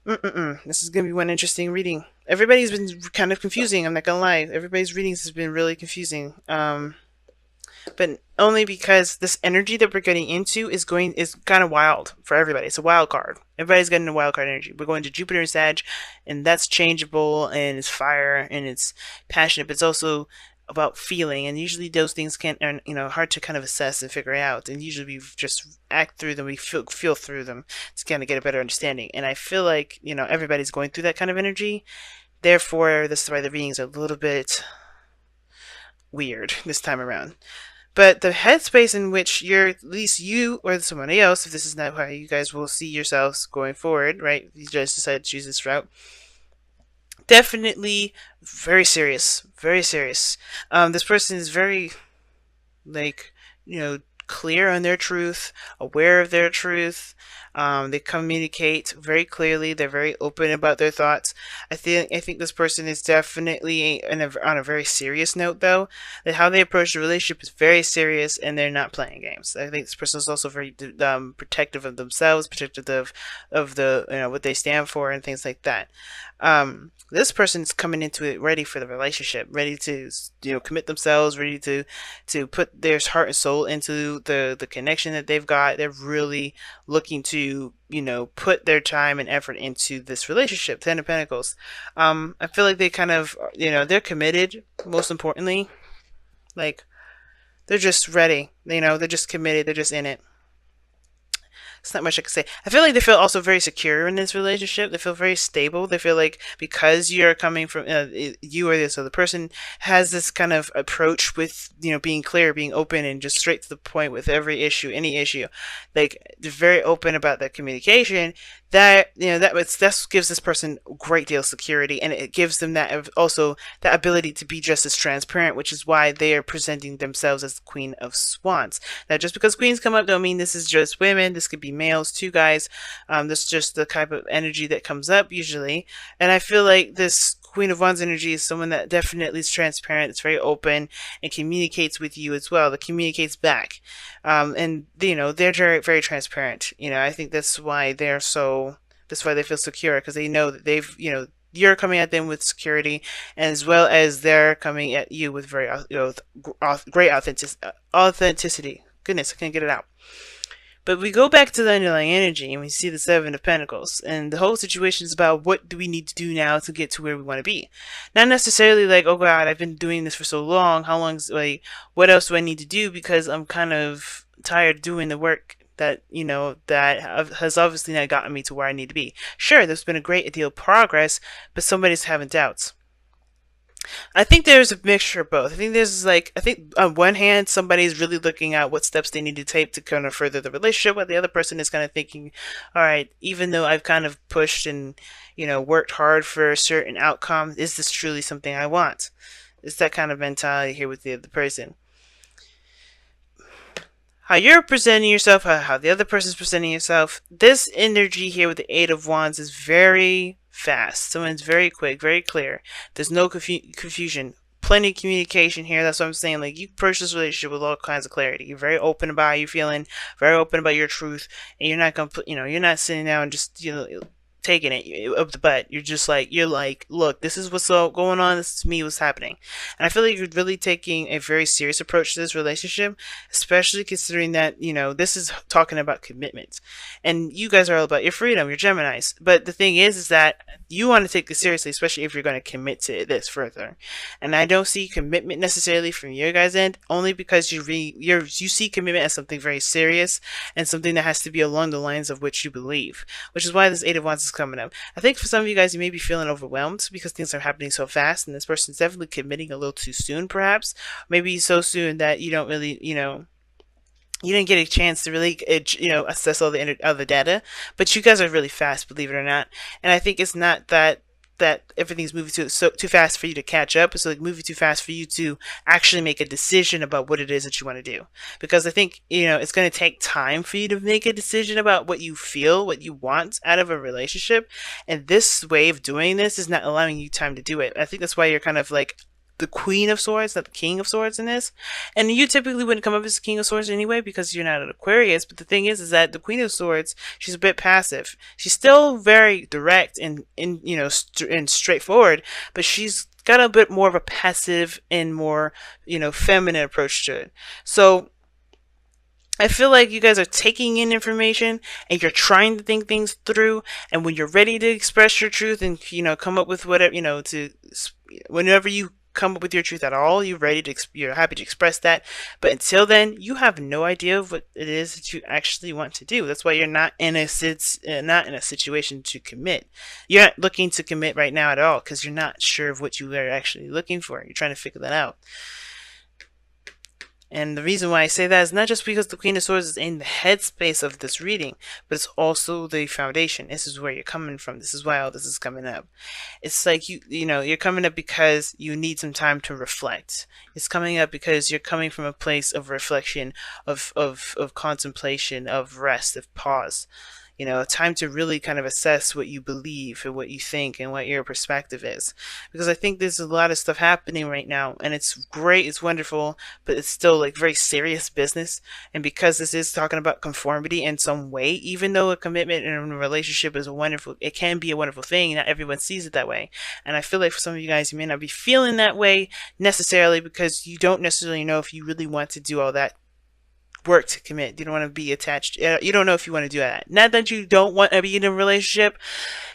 This is gonna be one interesting reading. Everybody's been kind of confusing. I'm not gonna lie. Everybody's readings has been really confusing. But only because this energy that we're getting into is kind of wild for everybody. It's a wild card. Everybody's getting a wild card energy. We're going to Jupiter and Sag, and that's changeable, and it's fire, and it's passionate. But it's also about feeling, and usually those things can are hard to kind of assess and figure out. And usually we just act through them, we feel through them to kind of get a better understanding. And I feel like everybody's going through that kind of energy. Therefore, this is why the readings are a little bit weird this time around. But the headspace in which you're, at least you or somebody else, if this is not how you guys will see yourselves going forward, right? You just decided to choose this route. Definitely very serious, very serious. This person is very, like, clear on their truth, aware of their truth. They communicate very clearly. They're very open about their thoughts. I think this person is definitely on a very serious note, though. That how they approach the relationship is very serious, and they're not playing games. I think this person is also very protective of themselves, protective of the what they stand for, and things like that. This person's coming into it ready for the relationship, ready to commit themselves, ready to put their heart and soul into the connection that they've got. They're really looking to put their time and effort into this relationship. Ten of Pentacles. I feel like they kind of they're committed. Most importantly, like they're just ready. They're just committed. They're just in it. It's not much I can say. I feel like they feel also very secure in this relationship. They feel very stable. They feel like because you're coming from you or this other person has this kind of approach with being clear, being open, and just straight to the point with every issue, any issue. Like they're very open about that communication. That that gives this person a great deal of security, and it gives them that also that ability to be just as transparent, which is why they are presenting themselves as the Queen of Swans. Now, just because queens come up don't mean this is just women. This could be males too, guys. This is just the type of energy that comes up usually. And I feel like this Queen of Wands energy is someone that definitely is transparent. It's very open and communicates with you as well. That communicates back, and they're very very transparent. I think that's why they're so. That's why they feel secure because they know that they've you're coming at them with security, as well as they're coming at you with very great authenticity. Goodness, I can't get it out. But we go back to the underlying energy and we see the Seven of Pentacles. And the whole situation is about what do we need to do now to get to where we want to be. Not necessarily like, oh God, I've been doing this for so long. How long's like, what else do I need to do? Because I'm kind of tired of doing the work that, that has obviously not gotten me to where I need to be. Sure, there's been a great deal of progress, but somebody's having doubts. I think there's a mixture of both. I think I think on one hand, somebody's really looking at what steps they need to take to kind of further the relationship, while the other person is kind of thinking, all right, even though I've kind of pushed and, worked hard for a certain outcome, is this truly something I want? It's that kind of mentality here with the other person. How you're presenting yourself, how the other person's presenting yourself. This energy here with the Eight of Wands is very fast. Someone's very quick, very clear. There's no confusion. Plenty of communication here. That's what I'm saying. Like, you approach this relationship with all kinds of clarity. You're very open about how you're feeling, very open about your truth, and you're not gonna put, you're not sitting down and just, taking it up the butt. You're like, look, this is what's going on. This is me, what's happening. And I feel like you're really taking a very serious approach to this relationship, especially considering that, this is talking about commitment. And you guys are all about your freedom, you're Geminis. But the thing is that you want to take this seriously, especially if you're going to commit to this further. And I don't see commitment necessarily from your guys' end, only because you see commitment as something very serious and something that has to be along the lines of which you believe, which is why this Eight of Wands is coming up. I think for some of you guys, you may be feeling overwhelmed because things are happening so fast, and this person's definitely committing a little too soon, perhaps. Maybe so soon that you don't really, you didn't get a chance to really, assess all the other data. But you guys are really fast, believe it or not. And I think it's not that everything's moving too fast for you to catch up. It's like moving too fast for you to actually make a decision about what it is that you want to do. Because I think it's going to take time for you to make a decision about what you feel, what you want out of a relationship. And this way of doing this is not allowing you time to do it. I think that's why you're kind of like the Queen of Swords, not the King of Swords in this. And you typically wouldn't come up as the King of Swords anyway because you're not an Aquarius. But the thing is that the Queen of Swords, she's a bit passive. She's still very direct and and straightforward, but she's got a bit more of a passive and more feminine approach to it. So I feel like you guys are taking in information and you're trying to think things through. And when you're ready to express your truth and, come up with whatever, whenever you come up with your truth at all, you're happy to express that. But until then, you have no idea of what it is that you actually want to do. That's why you're not in a situation to commit. You're not looking to commit right now at all because you're not sure of what you are actually looking for. You're trying to figure that out. And the reason why I say that is not just because the Queen of Swords is in the headspace of this reading, but it's also the foundation. This is where you're coming from. This is why all this is coming up. It's like you're coming up because you need some time to reflect. It's coming up because you're coming from a place of reflection, of contemplation, of rest, of pause. Time to really kind of assess what you believe and what you think and what your perspective is. Because I think there's a lot of stuff happening right now and it's great, it's wonderful, but it's still like very serious business. And because this is talking about conformity in some way, even though a commitment in a relationship is it can be a wonderful thing, not everyone sees it that way. And I feel like for some of you guys, you may not be feeling that way necessarily because you don't necessarily know if you really want to do all that work to commit. You don't want to be attached. You don't know if you want to do that. Not that you don't want to be in a relationship.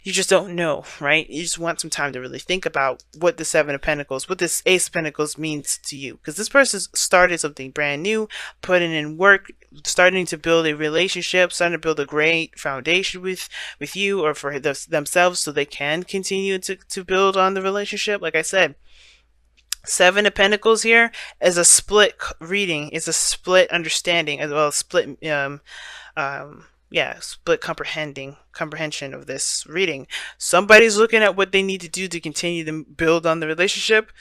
You just don't know, right? You just want some time to really think about what the Seven of Pentacles, what this Ace of Pentacles means to you. Because this person started something brand new, putting in work, starting to build a relationship, starting to build a great foundation with you or for themselves so they can continue to build on the relationship. Like I said, Seven of Pentacles here is a split reading. It's a split understanding as well as split split comprehension of this reading. Somebody's looking at what they need to do to continue to build on the relationship,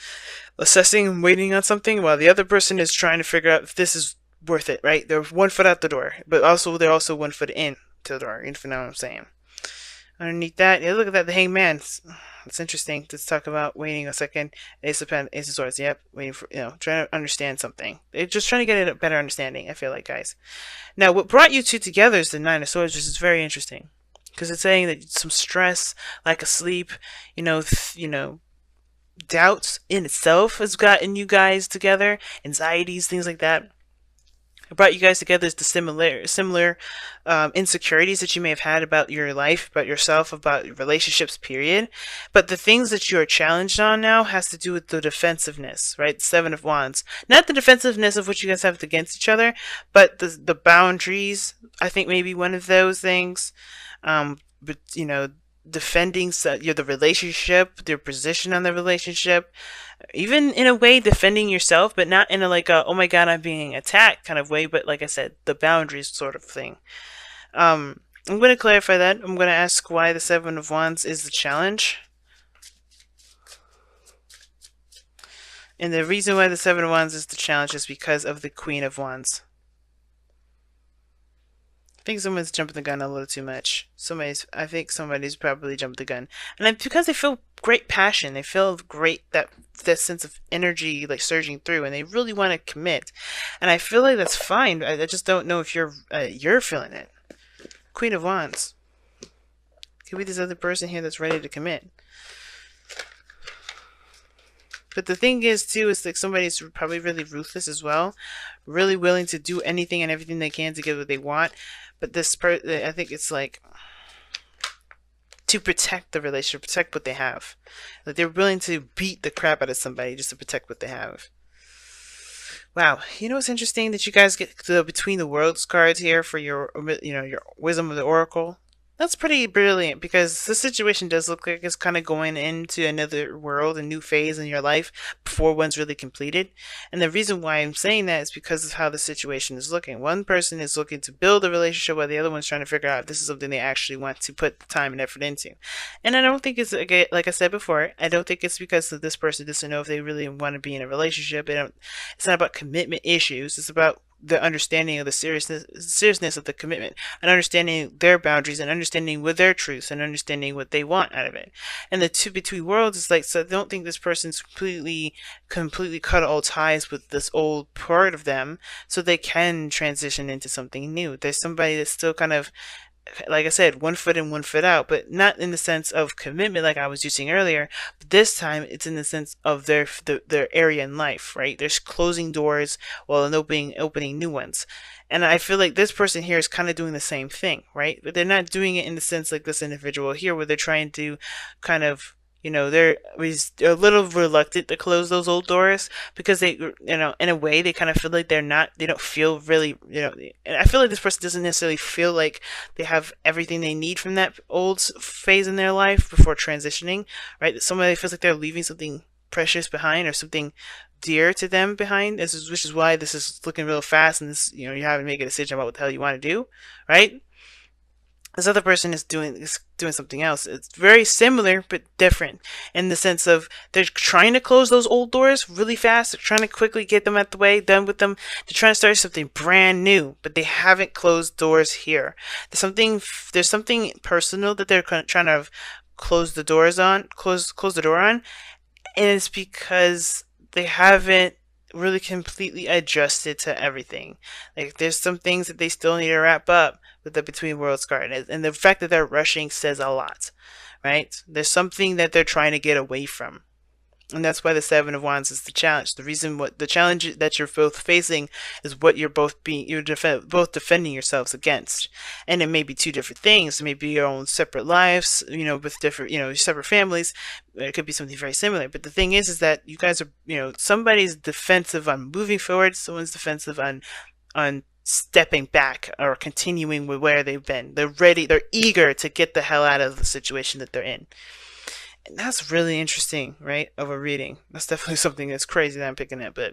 assessing and waiting on something, while the other person is trying to figure out if this is worth it, right? They're 1 foot out the door, but they're also 1 foot in to the door, if you know what I'm saying. Underneath that, look at that, the Hangman. It's interesting. Let's talk about waiting a second. Ace of Swords. Yep, waiting for trying to understand something. They're just trying to get a better understanding. I feel like, guys. Now, what brought you two together is the Nine of Swords, which is very interesting because it's saying that some stress, lack of sleep, doubts in itself has gotten you guys together. Anxieties, things like that. What brought you guys together is the similar insecurities that you may have had about your life, about yourself, about your relationships, period. But the things that you are challenged on now has to do with the defensiveness, right? Seven of Wands. Not the defensiveness of what you guys have against each other, but the boundaries. I think maybe one of those things. But defending the relationship, their position on the relationship, even in a way defending yourself, but not in a oh my god, I'm being attacked kind of way, but like I said, the boundaries sort of thing. I'm going to clarify that. I'm going to ask why the Seven of Wands is the challenge. And the reason why the Seven of Wands is the challenge is because of the Queen of Wands. I think someone's jumping the gun a little too much. I think somebody's probably jumped the gun. And because they feel great passion, they feel great, that sense of energy surging through, and they really want to commit. And I feel like that's fine. I just don't know if you're feeling it. Queen of Wands. Could be this other person here that's ready to commit. But the thing is, too, is somebody's probably really ruthless as well. Really willing to do anything and everything they can to get what they want. But I think it's to protect the relationship, protect what they have. They're willing to beat the crap out of somebody just to protect what they have. Wow. You know what's interesting? That you guys get the Between the Worlds cards here for your Wisdom of the Oracle. That's pretty brilliant because the situation does look like it's kind of going into another world, a new phase in your life before one's really completed. And the reason why I'm saying that is because of how the situation is looking. One person is looking to build a relationship while the other one's trying to figure out if this is something they actually want to put the time and effort into. And I don't think it's, like I said before, I don't think it's because this person doesn't know if they really want to be in a relationship. It's not about commitment issues. It's about the understanding of the seriousness of the commitment, and understanding their boundaries, and understanding what their truths, and understanding what they want out of it. And the two between worlds is like, so I don't think this person's completely cut all ties with this old part of them, so they can transition into something new. There's somebody that's still kind of, like I said, one foot in, one foot out, but not in the sense of commitment like I was using earlier. But this time, it's in the sense of their area in life, right? There's closing doors while opening new ones, and I feel like this person here is kind of doing the same thing, right? But they're not doing it in the sense like this individual here, where they're trying to kind of, they're a little reluctant to close those old doors, because they, in a way, they kind of feel like they don't feel really, and I feel like this person doesn't necessarily feel like they have everything they need from that old phase in their life before transitioning, right? Somebody feels like they're leaving something precious behind, or something dear to them behind. Which is why this is looking real fast, and this, you're having to make a decision about what the hell you want to do, right? This other person is doing something else. It's very similar but different, in the sense of they're trying to close those old doors really fast. They're trying to quickly get them out the way, done with them. They're trying to start something brand new, but they haven't closed doors here. There's something personal that they're trying to close the door on, and it's because they haven't really completely adjusted to everything. Like, there's some things that they still need to wrap up with the Between Worlds card, and the fact that they're rushing says a lot, right? There's something that they're trying to get away from. And that's why the Seven of Wands is the challenge. What the challenge that you're both facing is what both defending yourselves against. And it may be two different things. It may be your own separate lives, with different, separate families. It could be something very similar. But the thing is that you guys are, somebody's defensive on moving forward. Someone's defensive on stepping back or continuing with where they've been. They're ready. They're eager to get the hell out of the situation that they're in. And that's really interesting, right? Of a reading. That's definitely something that's crazy that I'm picking at, but